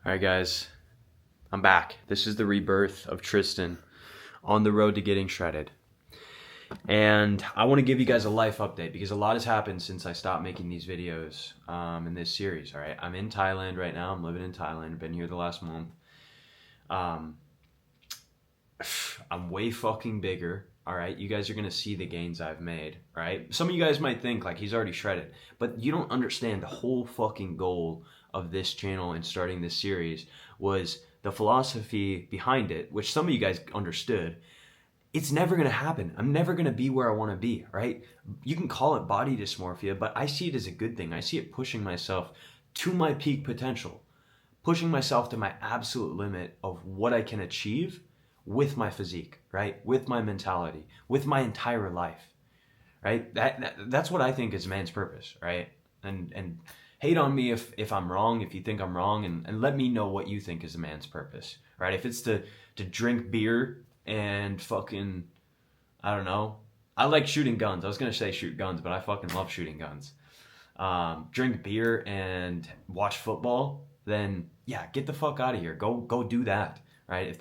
All right, guys, I'm back. This is the rebirth of Tristan on the road to getting shredded. And I want to give you guys a life update because a lot has happened since I stopped making these videos in this series, all right? I'm in Thailand right now. I'm living in Thailand. I've been here the last month. I'm way fucking bigger, all right? You guys are going to see the gains I've made, all right? Some of you guys might think, like, he's already shredded. But you don't understand the whole fucking goal of this channel and starting this series was the philosophy behind it, which some of you guys understood. It's never going to happen. I'm never going to be where I want to be, right? You can call it body dysmorphia, but I see it as a good thing. I see it pushing myself to my peak potential, pushing myself to my absolute limit of what I can achieve with my physique, right? With my mentality, with my entire life, right? That's what I think is man's purpose, right? And hate on me if I'm wrong, if you think I'm wrong, and let me know what you think is a man's purpose, right? If it's to drink beer and fucking, I don't know. I like shooting guns. I was going to say shoot guns, but I fucking love shooting guns. Drink beer and watch football, then yeah, get the fuck out of here. Go do that, right? If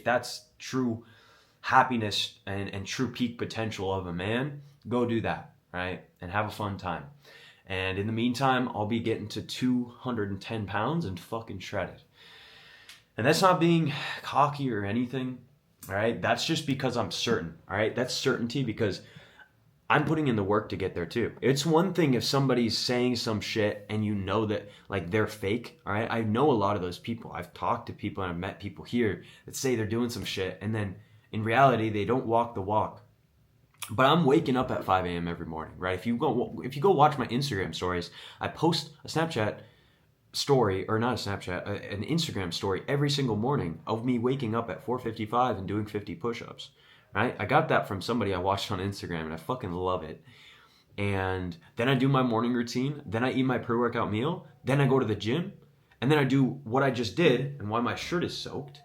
that's true happiness and true peak potential of a man, go do that, right? And have a fun time. And in the meantime, I'll be getting to 210 pounds and fucking shredded. And that's not being cocky or anything, all right? That's just because I'm certain, all right? That's certainty because I'm putting in the work to get there too. It's one thing if somebody's saying some shit and you know that like they're fake, all right? I know a lot of those people. I've talked to people and I've met people here that say they're doing some shit and then in reality, they don't walk the walk. But I'm waking up at 5 a.m. every morning, right? If you go watch my Instagram stories, I post a Snapchat story, or not a Snapchat, an Instagram story every single morning of me waking up at 4:55 and doing 50 push-ups, right? I got that from somebody I watched on Instagram, and I fucking love it. And then I do my morning routine, then I eat my pre-workout meal, then I go to the gym, and then I do what I just did, and why my shirt is soaked,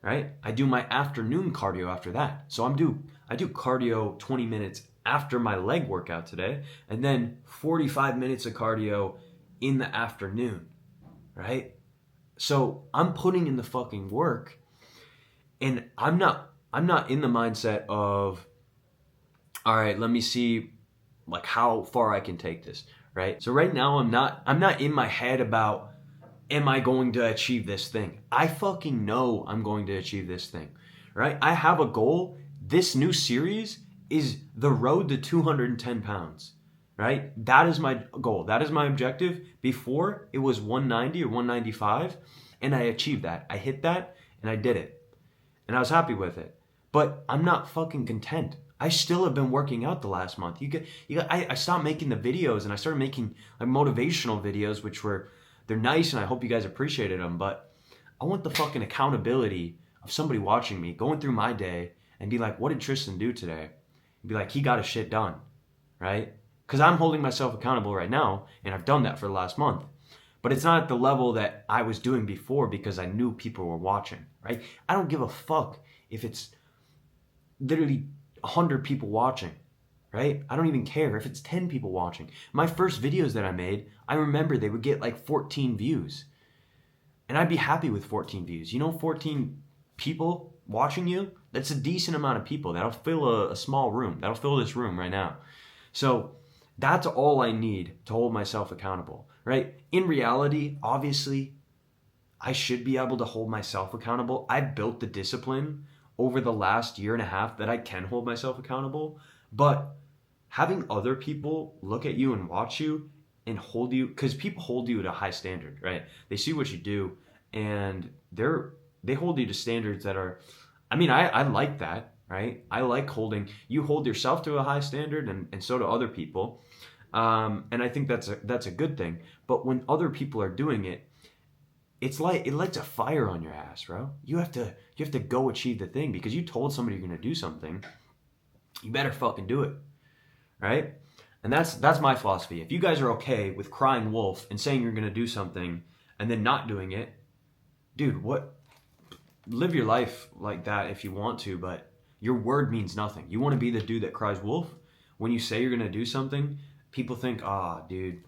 right? I do my afternoon cardio after that. So I do cardio 20 minutes after my leg workout today, and then 45 minutes of cardio in the afternoon, right? So I'm putting in the fucking work, and I'm not in the mindset of, all right, let me see like how far I can take this, right? So right now I'm not in my head about, am I going to achieve this thing? I fucking know I'm going to achieve this thing, right? I have a goal. This new series is the road to 210 pounds, right? That is my goal. That is my objective. Before, it was 190 or 195, and I achieved that. I hit that, and I did it. And I was happy with it. But I'm not fucking content. I still have been working out the last month. I stopped making the videos, and I started making like motivational videos, which they're nice, and I hope you guys appreciated them, but I want the fucking accountability of somebody watching me, going through my day, and be like, what did Tristan do today? And be like, he got his shit done, right? Because I'm holding myself accountable right now, and I've done that for the last month. But it's not at the level that I was doing before because I knew people were watching, right? I don't give a fuck if it's literally 100 people watching, right? I don't even care if it's 10 people watching. My first videos that I made, I remember they would get like 14 views. And I'd be happy with 14 views. You know, 14 people watching you, that's a decent amount of people. That'll fill a small room. That'll fill this room right now. So that's all I need to hold myself accountable, right? In reality, obviously, I should be able to hold myself accountable. I've built the discipline over the last year and a half that I can hold myself accountable. But having other people look at you and watch you and hold you, because people hold you at a high standard, right? They see what you do and they hold you to standards that are, I mean, I like that, right? I like you hold yourself to a high standard and so do other people. And I think that's a good thing. But when other people are doing it, it lights a fire on your ass, bro. You have to go achieve the thing because you told somebody you're going to do something. You better fucking do it, right? And that's my philosophy. If you guys are okay with crying wolf and saying you're going to do something and then not doing it, dude, live your life like that if you want to, but your word means nothing. You want to be the dude that cries wolf? When you say you're going to do something, people think, dude,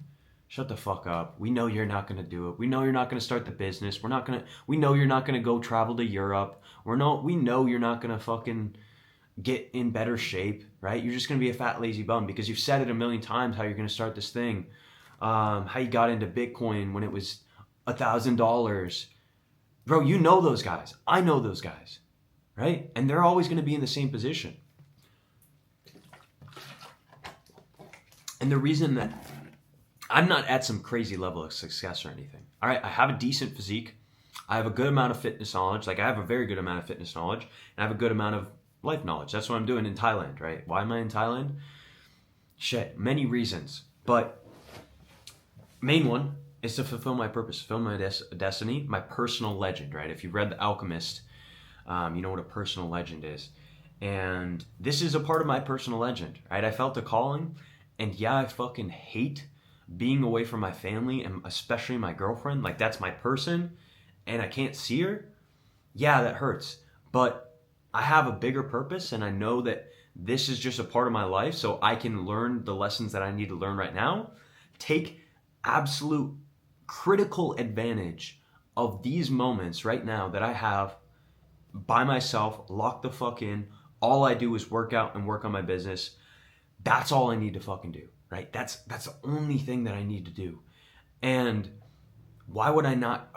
Shut the fuck up. We know you're not going to do it. We know you're not going to start the business. We know you're not going to go travel to Europe. We know you're not going to fucking get in better shape, right? You're just going to be a fat, lazy bum because you've said it a million times how you're going to start this thing. How you got into Bitcoin when it was $1,000. Bro, you know those guys. I know those guys, right? And they're always going to be in the same position. And the reason that I'm not at some crazy level of success or anything. All right, I have a decent physique. I have a good amount of fitness knowledge. Like I have a very good amount of fitness knowledge. And I have a good amount of life knowledge. That's what I'm doing in Thailand, right? Why am I in Thailand? Shit, many reasons. But main one is to fulfill my purpose, fulfill my destiny, my personal legend, right? If you've read The Alchemist, you know what a personal legend is. And this is a part of my personal legend, right? I felt a calling, and yeah, I fucking hate being away from my family and especially my girlfriend. Like that's my person and I can't see her. Yeah, that hurts. But I have a bigger purpose and I know that this is just a part of my life so I can learn the lessons that I need to learn right now. Take absolute critical advantage of these moments right now that I have by myself, locked the fuck in. All I do is work out and work on my business. That's all I need to fucking do. Right? That's the only thing that I need to do. And why would I not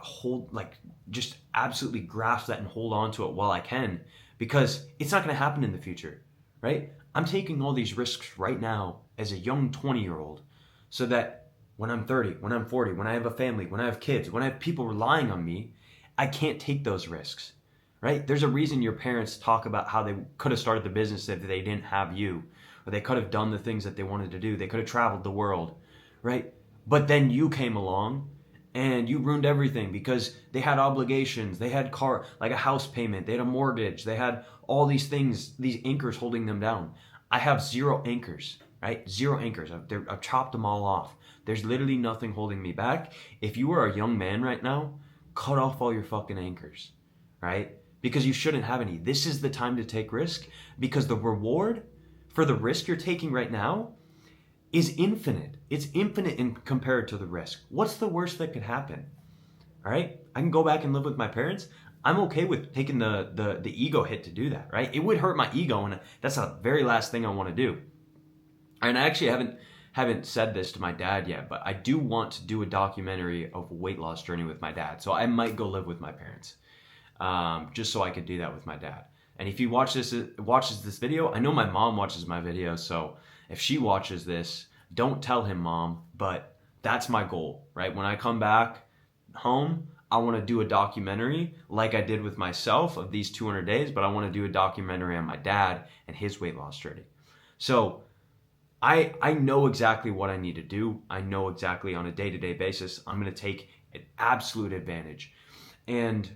just absolutely grasp that and hold on to it while I can? Because it's not going to happen in the future, right? I'm taking all these risks right now as a young 20-year-old so that when I'm 30, when I'm 40, when I have a family, when I have kids, when I have people relying on me, I can't take those risks, right? There's a reason your parents talk about how they could have started the business if they didn't have you. Or they could have done the things that they wanted to do. They could have traveled the world, right? But then you came along and you ruined everything because they had obligations. They had like a house payment. They had a mortgage. They had all these things, these anchors holding them down. I have zero anchors, right? Zero anchors. I've chopped them all off. There's literally nothing holding me back. If you are a young man right now, cut off all your fucking anchors, right? Because you shouldn't have any. This is the time to take risk because the reward for the risk you're taking right now is infinite. It's infinite compared to the risk. What's the worst that could happen? All right? I can go back and live with my parents. I'm okay with taking the ego hit to do that, right? It would hurt my ego, and that's the very last thing I want to do. And I actually haven't said this to my dad yet, but I do want to do a documentary of a weight loss journey with my dad. So I might go live with my parents, just so I could do that with my dad. And if he watches this video, I know my mom watches my video, so if she watches this, don't tell him, Mom, but that's my goal, right? When I come back home, I want to do a documentary like I did with myself of these 200 days, but I want to do a documentary on my dad and his weight loss journey. So I know exactly what I need to do. I know exactly on a day-to-day basis, I'm going to take an absolute advantage. And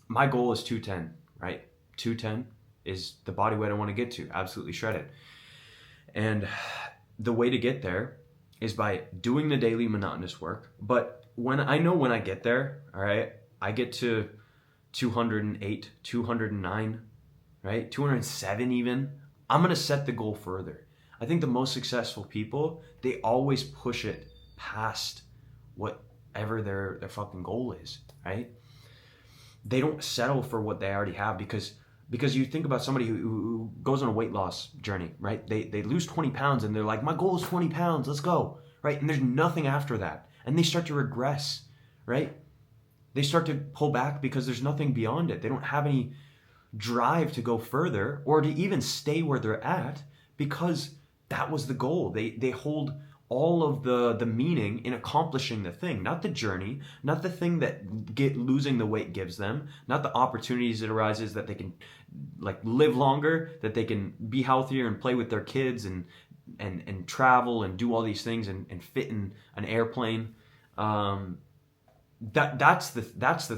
my goal is 210, right? 210 is the body weight I want to get to, absolutely shredded. And the way to get there is by doing the daily monotonous work. But when I get there, all right, I get to 208, 209, right? 207 even, I'm going to set the goal further. I think the most successful people, they always push it past whatever their fucking goal is, right? They don't settle for what they already have because you think about somebody who goes on a weight loss journey, right? They lose 20 pounds and they're like, my goal is 20 pounds, let's go, right? And there's nothing after that. And they start to regress, right? They start to pull back because there's nothing beyond it. They don't have any drive to go further or to even stay where they're at because that was the goal. They hold all of the meaning in accomplishing the thing, not the journey, not the thing that losing the weight gives them, not the opportunities it arises that they can like live longer, that they can be healthier and play with their kids and travel and do all these things and fit in an airplane. That's the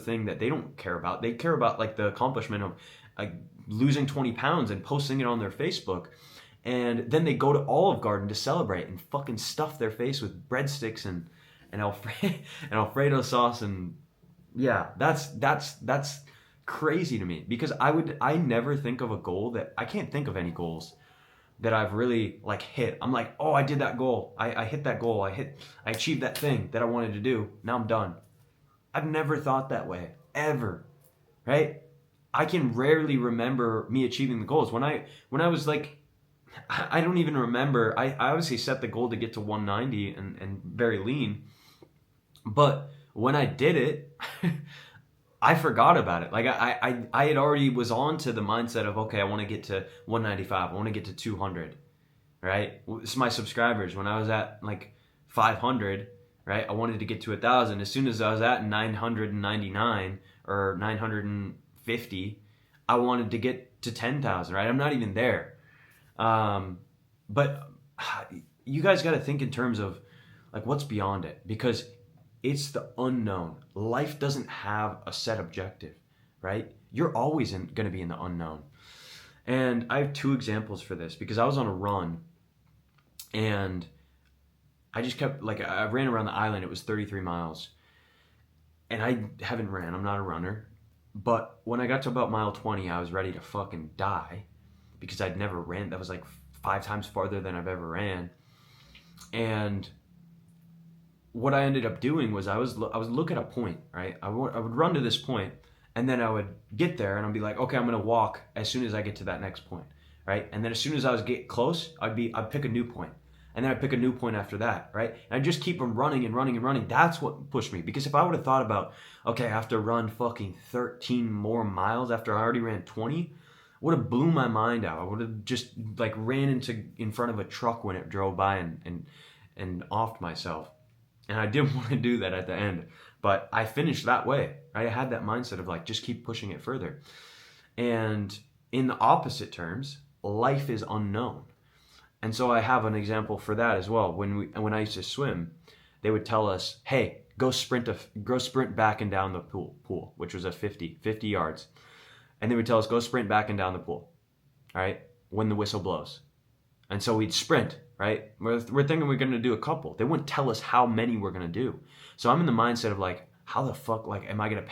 thing that they don't care about. They care about like the accomplishment of like losing 20 pounds and posting it on their Facebook. And then they go to Olive Garden to celebrate and fucking stuff their face with breadsticks and Alfredo sauce. And yeah, that's crazy to me because I never think of a goal I can't think of any goals that I've really like hit. I'm like, oh, I did that goal. I hit that goal. I achieved that thing that I wanted to do. Now I'm done. I've never thought that way, ever, right? I can rarely remember me achieving the goals. When I was like, I don't even remember. I obviously set the goal to get to 190 and very lean. But when I did it, I forgot about it. Like I had already was on to the mindset of, okay, I want to get to 195. I want to get to 200, right? It's my subscribers. When I was at like 500, right? I wanted to get to 1,000. As soon as I was at 999 or 950, I wanted to get to 10,000, right? I'm not even there. But you guys got to think in terms of like what's beyond it, because it's the unknown. Life doesn't have a set objective, right? You're always going to be in the unknown. And I have two examples for this, because I was on a run and I just kept, like, I ran around the island. It was 33 miles. And I haven't ran. I'm not a runner. But when I got to about mile 20, I was ready to fucking die, because I'd never ran. That was like 5 times farther than I've ever ran. And what I ended up doing was I would look at a point, right? I would run to this point, and then I would get there, and I'd be like, okay, I'm gonna walk as soon as I get to that next point, right? And then as soon as I was get close, I'd pick a new point, and then I'd pick a new point after that, right? And I'd just keep on running and running and running. That's what pushed me, because if I would have thought about, okay, I have to run fucking 13 more miles after I already ran 20, would have blew my mind out. I would have just like ran in front of a truck when it drove by and offed myself. And I didn't want to do that at the end, but I finished that way. I had that mindset of like, just keep pushing it further. And in the opposite terms, life is unknown. And so I have an example for that as well. When I used to swim, they would tell us, hey, go sprint back and down the pool, which was a 50 yards. And they would tell us, go sprint back and down the pool, all right, when the whistle blows. And so we'd sprint, right? We're thinking we're going to do a couple. They wouldn't tell us how many we're going to do. So I'm in the mindset of like, how the fuck, like,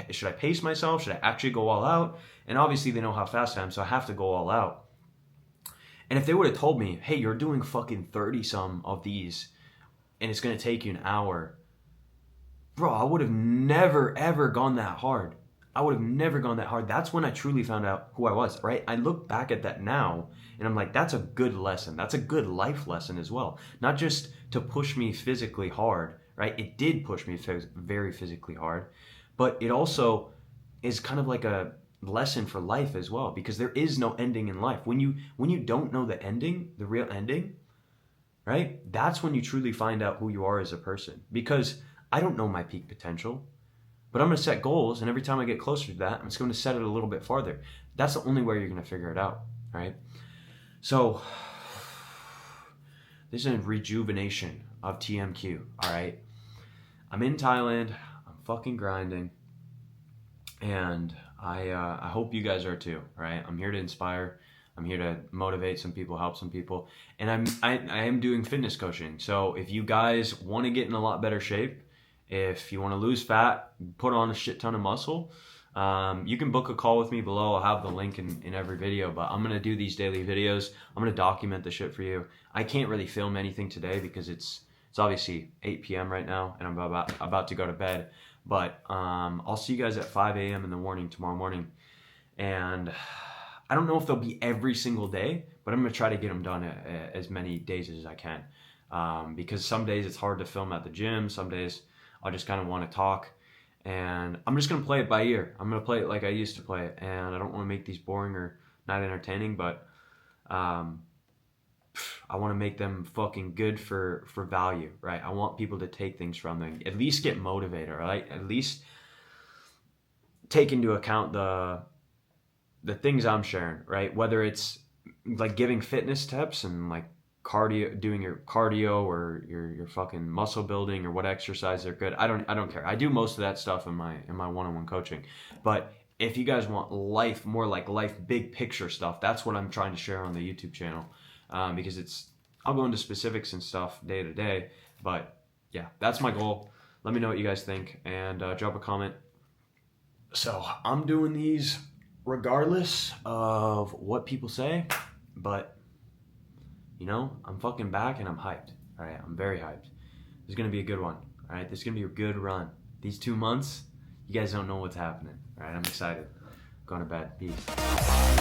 should I pace myself? Should I actually go all out? And obviously they know how fast I am, so I have to go all out. And if they would have told me, hey, you're doing fucking 30 some of these and it's going to take you an hour, bro, I would have never, ever gone that hard. That's when I truly found out who I was, right? I look back at that now and I'm like, that's a good lesson. That's a good life lesson as well. Not just to push me physically hard, right? It did push me very physically hard, but it also is kind of like a lesson for life as well, because there is no ending in life. When you don't know the ending, the real ending, right? That's when you truly find out who you are as a person, because I don't know my peak potential. But I'm going to set goals, and every time I get closer to that, I'm just going to set it a little bit farther. That's the only way you're going to figure it out, right? So this is a rejuvenation of TMQ, all right? I'm in Thailand. I'm fucking grinding. And I hope you guys are too, all right? I'm here to inspire. I'm here to motivate some people, help some people. And I am doing fitness coaching. So if you guys want to get in a lot better shape, if you want to lose fat, put on a shit ton of muscle, you can book a call with me below. I'll have the link in every video, but I'm going to do these daily videos. I'm going to document the shit for you. I can't really film anything today because it's obviously 8 p.m. right now and I'm about to go to bed. But I'll see you guys at 5 a.m. in the morning tomorrow morning. And I don't know if they'll be every single day, but I'm going to try to get them done as many days as I can. Because some days it's hard to film at the gym. Some days I just kind of want to talk, and I'm just going to play it by ear. I'm going to play it like I used to play it, and I don't want to make these boring or not entertaining, but I want to make them fucking good for value, right? I want people to take things from them, at least get motivated, right? At least take into account the things I'm sharing, right? Whether it's like giving fitness tips and like cardio, doing your cardio or your fucking muscle building or what exercise are good. I don't care. I do most of that stuff in my one-on-one coaching. But if you guys want life, more like life, big picture stuff, that's what I'm trying to share on the YouTube channel. Because I'll go into specifics and stuff day to day. But yeah, that's my goal. Let me know what you guys think and drop a comment. So I'm doing these regardless of what people say, but you know, I'm fucking back and I'm hyped. All right, I'm very hyped. This is gonna be a good one. All right, this is gonna be a good run. These 2 months, you guys don't know what's happening. All right, I'm excited. Going to bed. Peace.